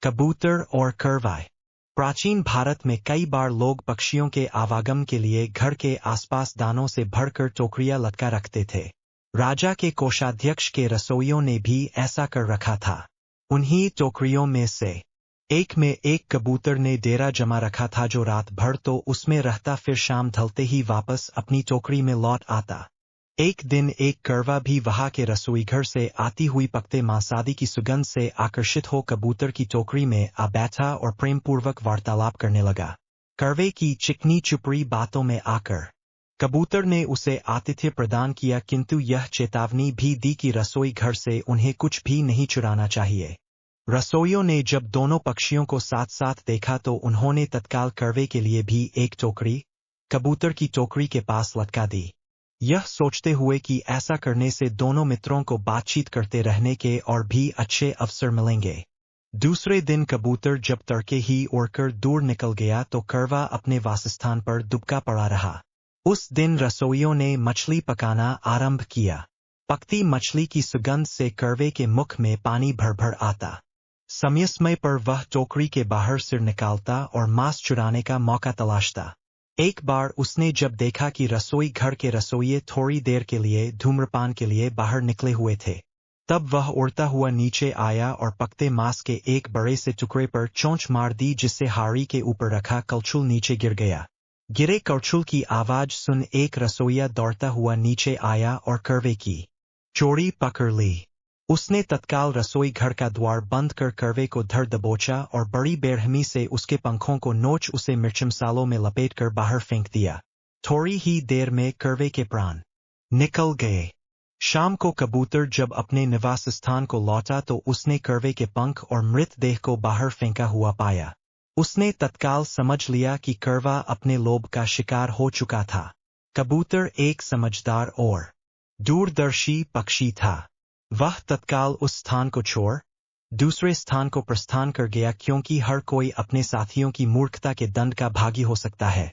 कबूतर और करवा। प्राचीन भारत में कई बार लोग पक्षियों के आवागम के लिए घर के आसपास दानों से भरकर टोकरियां लटका रखते थे। राजा के कोषाध्यक्ष के रसोइयों ने भी ऐसा कर रखा था। उन्हीं टोकरियों में से एक में एक कबूतर ने डेरा जमा रखा था जो रात भर तो उसमें रहता फिर शाम ढलते ही वापस अपनी टोकरी में लौट आता। एक दिन एक करवा भी वहां के रसोईघर से आती हुई पकते मांसादी की सुगंध से आकर्षित हो कबूतर की टोकरी में आ बैठा और प्रेमपूर्वक वार्तालाप करने लगा। करवे की चिकनी चुपड़ी बातों में आकर कबूतर ने उसे आतिथ्य प्रदान किया, किंतु यह चेतावनी भी दी कि रसोई घर से उन्हें कुछ भी नहीं चुराना चाहिए। रसोइयों ने जब दोनों पक्षियों को साथ साथ देखा तो उन्होंने तत्काल करवे के लिए भी एक टोकरी कबूतर की टोकरी के पास लटका दी, यह सोचते हुए कि ऐसा करने से दोनों मित्रों को बातचीत करते रहने के और भी अच्छे अवसर मिलेंगे। दूसरे दिन कबूतर जब तड़के ही उड़कर दूर निकल गया तो करवा अपने वासस्थान पर दुबका पड़ा रहा। उस दिन रसोइयों ने मछली पकाना आरंभ किया। पकती मछली की सुगंध से करवे के मुख में पानी भर भर आता। समय समय पर वह टोकरी के बाहर सिर निकालता और मांस चुराने का मौका तलाशता। एक बार उसने जब देखा कि रसोई घर के रसोइये थोड़ी देर के लिए धूम्रपान के लिए बाहर निकले हुए थे, तब वह उड़ता हुआ नीचे आया और पकते मांस के एक बड़े से टुकड़े पर चोंच मार दी, जिससे हाड़ी के ऊपर रखा कलछुल नीचे गिर गया। गिरे कलछुल की आवाज सुन एक रसोइया दौड़ता हुआ नीचे आया और करवे की चोरी पकड़ ली। उसने तत्काल रसोई घर का द्वार बंद कर करवे को धर दबोचा और बड़ी बेरहमी से उसके पंखों को नोच उसे मिर्च मसालों में लपेटकर बाहर फेंक दिया। थोड़ी ही देर में करवे के प्राण निकल गए। शाम को कबूतर जब अपने निवास स्थान को लौटा तो उसने करवे के पंख और मृतदेह को बाहर फेंका हुआ पाया। उसने तत्काल समझ लिया कि करवा अपने लोभ का शिकार हो चुका था। कबूतर एक समझदार और दूरदर्शी पक्षी था। वह तत्काल उस स्थान को छोड़ दूसरे स्थान को प्रस्थान कर गया, क्योंकि हर कोई अपने साथियों की मूर्खता के दंड का भागी हो सकता है।